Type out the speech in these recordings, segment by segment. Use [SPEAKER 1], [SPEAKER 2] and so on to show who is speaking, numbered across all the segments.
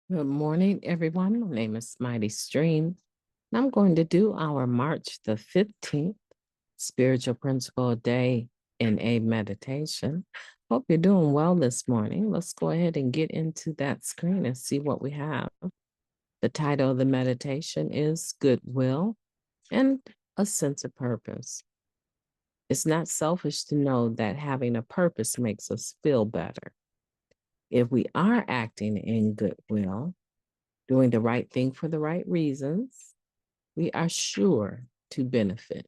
[SPEAKER 1] Good morning, everyone. My name is MightyStream, and I'm going to do our March the 15th Spiritual Principle Day in a meditation. Hope you're doing well this morning. Let's go ahead and get into that screen and see what we have. The title of the meditation is Goodwill and a Sense of Purpose. It's not selfish to know that having a purpose makes us feel better. If we are acting in goodwill, doing the right thing for the right reasons, we are sure to benefit.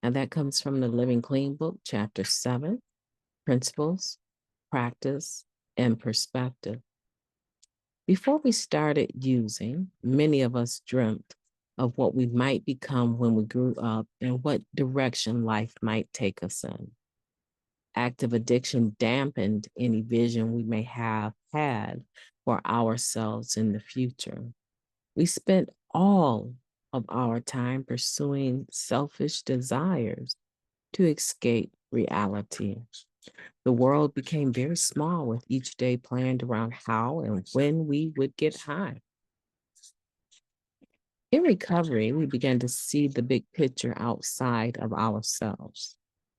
[SPEAKER 1] And that comes from the Living Clean book, chapter 7, Principles, Practice, and Perspective. Before we started using, many of us dreamt of what we might become when we grew up and what direction life might take us in. Active addiction dampened any vision we may have had for ourselves in the future. We spent all of our time pursuing selfish desires to escape reality. The world became very small with each day planned around how and when we would get high. In recovery, we began to see the big picture outside of ourselves.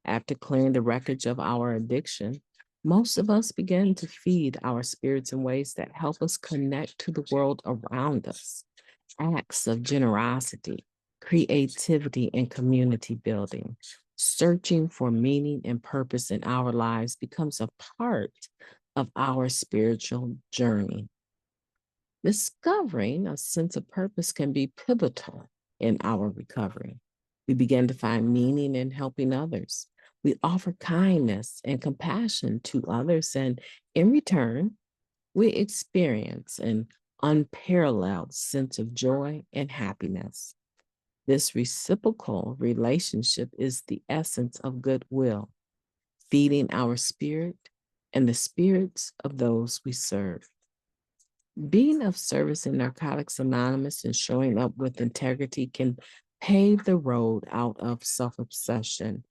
[SPEAKER 1] After clearing the wreckage of our addiction, most of us began to feed our spirits in ways that help us connect to the world around us. Acts of generosity, creativity, and community building. Searching for meaning and purpose in our lives becomes a part of our spiritual journey. Discovering a sense of purpose can be pivotal in our recovery. We begin to find meaning in helping others. We offer kindness and compassion to others, and in return, we experience an unparalleled sense of joy and happiness. This reciprocal relationship is the essence of goodwill, feeding our spirit and the spirits of those we serve. Being of service in Narcotics Anonymous and showing up with integrity can pave the road out of self obsession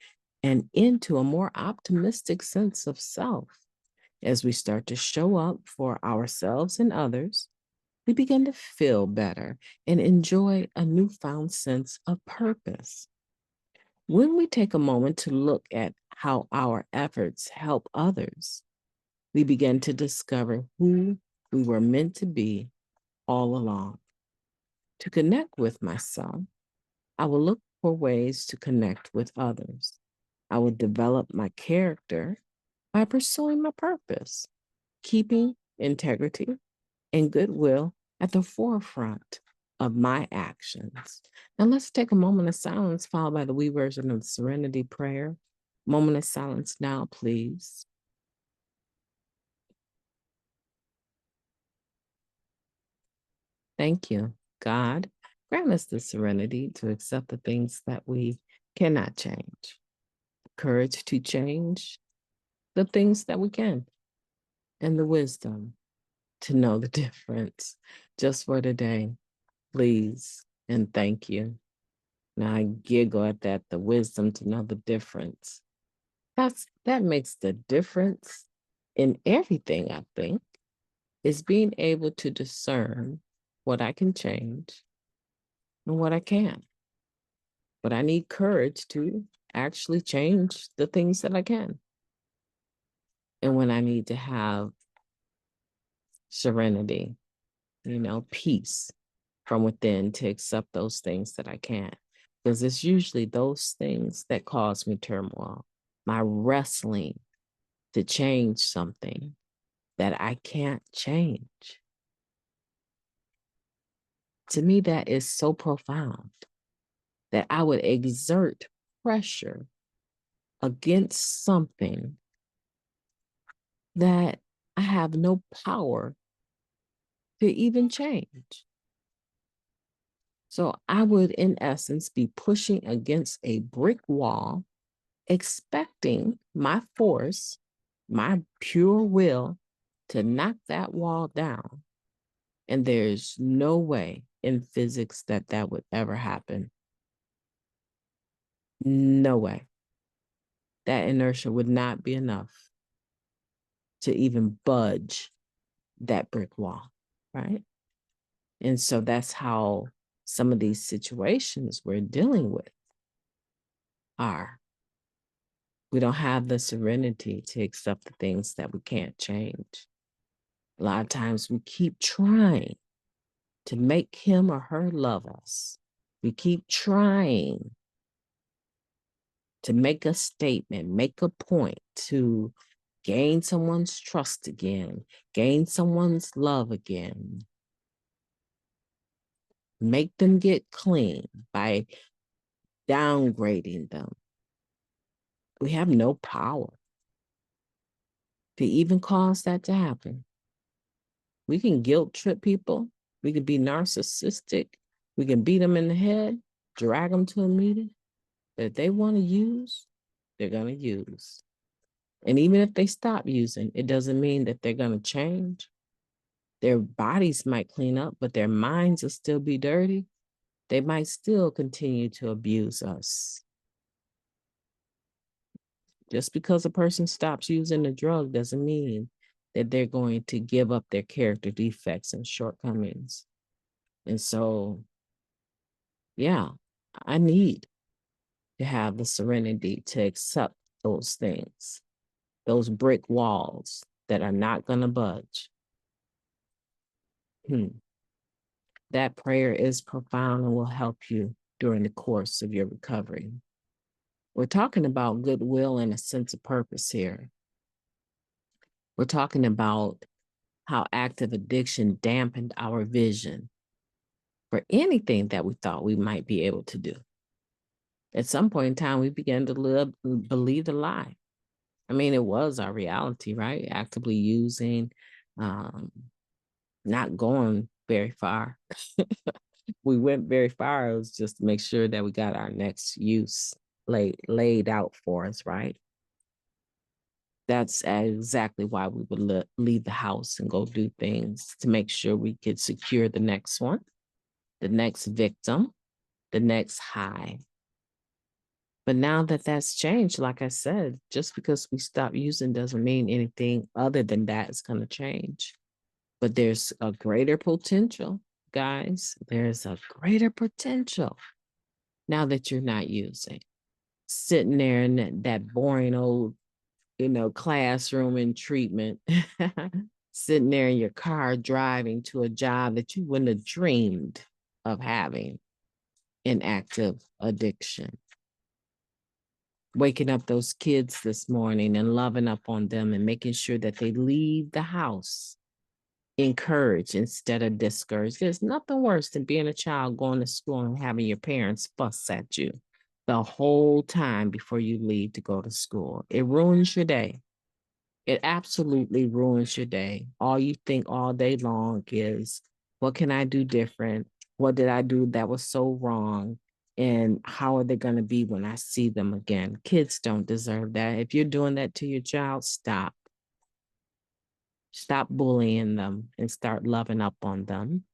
[SPEAKER 1] and into a more optimistic sense of self. As we start to show up for ourselves and others, we begin to feel better and enjoy a newfound sense of purpose. When we take a moment to look at how our efforts help others, we begin to discover who we were meant to be all along. To connect with myself, I will look for ways to connect with others. I will develop my character by pursuing my purpose, keeping integrity and goodwill at the forefront of my actions. Now let's take a moment of silence, followed by the wee version of the Serenity Prayer. Moment of silence now, please. Thank you. God, grant us the serenity to accept the things that we cannot change, courage to change the things that we can, and the wisdom to know the difference just for today. Please and thank you. Now I giggle at that, the wisdom to know the difference. That makes the difference in everything, I think, is being able to discern what I can change and what I can't. But I need courage to actually change the things that I can. And when I need to have serenity, peace from within to accept those things that I can't. Because it's usually those things that cause me turmoil. My wrestling to change something that I can't change. To me, that is so profound that I would exert pressure against something that I have no power to even change. So I would, in essence, be pushing against a brick wall, expecting my force, my pure will to knock that wall down. And there's no way in physics that that would ever happen. No way. That inertia would not be enough to even budge that brick wall. right? And so that's how some of these situations we're dealing with are. We don't have the serenity to accept the things that we can't change. A lot of times we keep trying to make him or her love us. We keep trying to make a statement, make a point, to gain someone's trust again, gain someone's love again, make them get clean by downgrading them. We have no power to even cause that to happen. We can guilt trip people. We can be narcissistic. We can beat them in the head, drag them to a meeting. But if they want to use, they're going to use. And even if they stop using, it doesn't mean that they're going to change. Their bodies might clean up, but their minds will still be dirty. They might still continue to abuse us. Just because a person stops using the drug doesn't mean that they're going to give up their character defects and shortcomings. And so, yeah, I need to have the serenity to accept those things, those brick walls that are not going to budge. That prayer is profound and will help you during the course of your recovery. We're talking about goodwill and a sense of purpose here. We're talking about how active addiction dampened our vision for anything that we thought we might be able to do. At some point in time, we began to believe the lie. I mean, it was our reality, right? Actively using, not going very far. We went very far. It was just to make sure that we got our next use laid out for us, right? That's exactly why we would leave the house and go do things to make sure we could secure the next one, the next victim, the next high. But now that that's changed, like I said, just because we stop using doesn't mean anything other than that is going to change. But there's a greater potential, guys. There's a greater potential now that you're not using. Sitting there in that boring old, classroom and treatment, sitting there in your car driving to a job that you wouldn't have dreamed of having in active addiction. Waking up those kids this morning and loving up on them and making sure that they leave the house encouraged instead of discouraged. There's nothing worse than being a child going to school and having your parents fuss at you the whole time before you leave to go to school. It ruins your day. It absolutely ruins your day. All you think all day long is, what can I do different? What did I do that was so wrong? And how are they going to be when I see them again? Kids don't deserve that. If you're doing that to your child, stop. Stop bullying them and start loving up on them.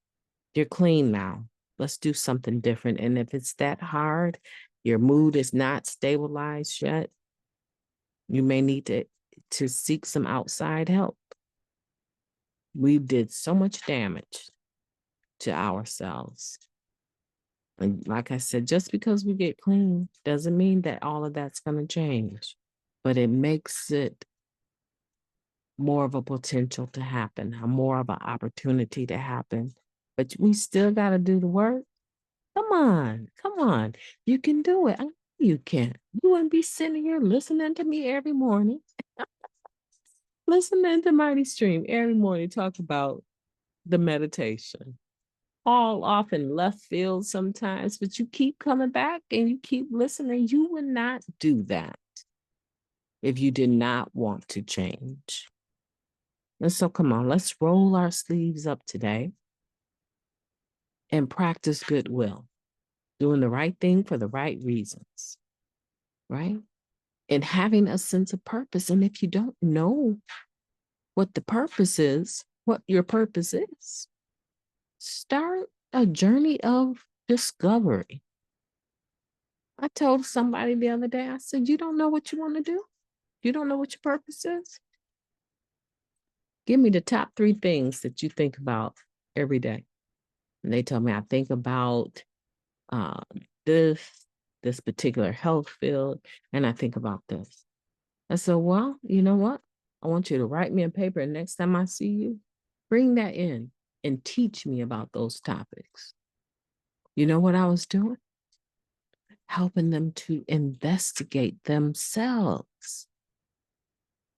[SPEAKER 1] You're clean now. Let's do something different. And if it's that hard, your mood is not stabilized yet, you may need to seek some outside help. We did so much damage to ourselves. And like I said, just because we get clean doesn't mean that all of that's going to change, but it makes it more of a potential to happen, more of an opportunity to happen. But we still got to do the work. Come on. You can do it. I know you can. You wouldn't be sitting here listening to me every morning, listening to Mighty Stream every morning talk about the meditation. All off in left field sometimes, but you keep coming back and you keep listening. You would not do that if you did not want to change. And so come on, let's roll our sleeves up today and practice goodwill, doing the right thing for the right reasons, right? And having a sense of purpose. And if you don't know what the purpose is, what your purpose is, start a journey of discovery. I told somebody the other day, I said, you don't know what you want to do? You don't know what your purpose is? Give me the top 3 things that you think about every day. And they tell me I think about um, this, this particular health field, and I think about this. I said, well, you know what? I want you to write me a paper, and next time I see you, bring that in and teach me about those topics. You know what I was doing? Helping them to investigate themselves.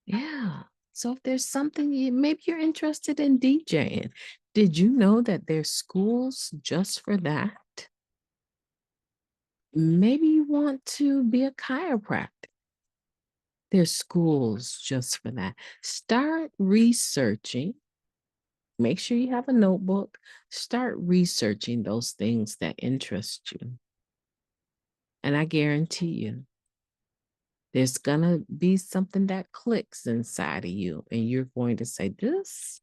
[SPEAKER 1] Yeah. So if there's something maybe you're interested in DJing, did you know that there's schools just for that? Maybe you want to be a chiropractor. There's schools just for that. Start researching. Make sure you have a notebook. Start researching those things that interest you. And I guarantee you, there's going to be something that clicks inside of you. And you're going to say, this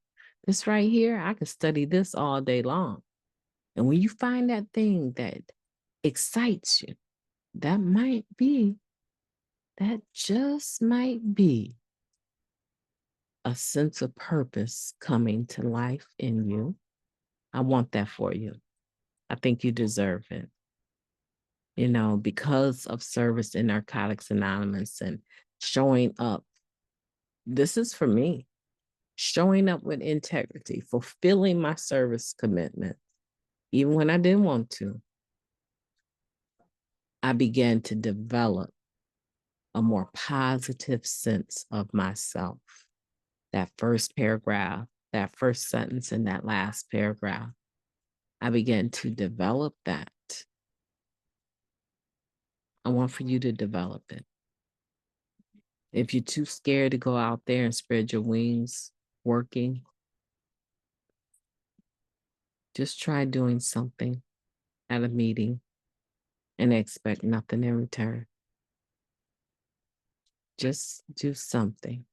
[SPEAKER 1] right here, I could study this all day long. And when you find that thing that excites you, that just might be a sense of purpose coming to life in you. I want that for you. I think you deserve it. You know, because of service in Narcotics Anonymous and showing up. This is for me. Showing up with integrity, fulfilling my service commitment, even when I didn't want to. I began to develop a more positive sense of myself. That first paragraph, that first sentence in that last paragraph, I began to develop that. I want for you to develop it. If you're too scared to go out there and spread your wings working, just try doing something at a meeting and expect nothing in return. Just do something.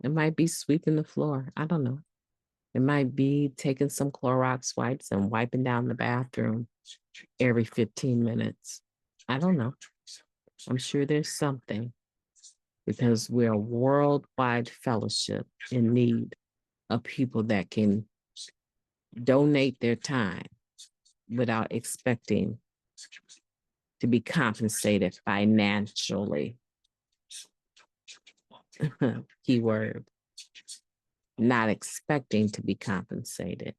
[SPEAKER 1] It might be sweeping the floor. I don't know. It might be taking some Clorox wipes and wiping down the bathroom every 15 minutes. I don't know. I'm sure there's something because we're a worldwide fellowship in need of people that can donate their time without expecting to be compensated financially. Keyword. Not expecting to be compensated.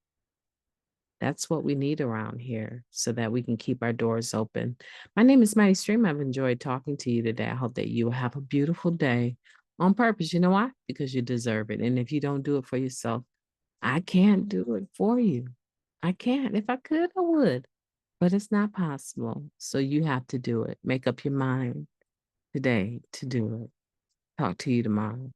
[SPEAKER 1] That's what we need around here so that we can keep our doors open. My name is MightyStream. I've enjoyed talking to you today. I hope that you have a beautiful day on purpose. You know why? Because you deserve it. And if you don't do it for yourself, I can't do it for you. I can't. If I could, I would. But it's not possible. So you have to do it. Make up your mind today to do it. Talk to you tomorrow.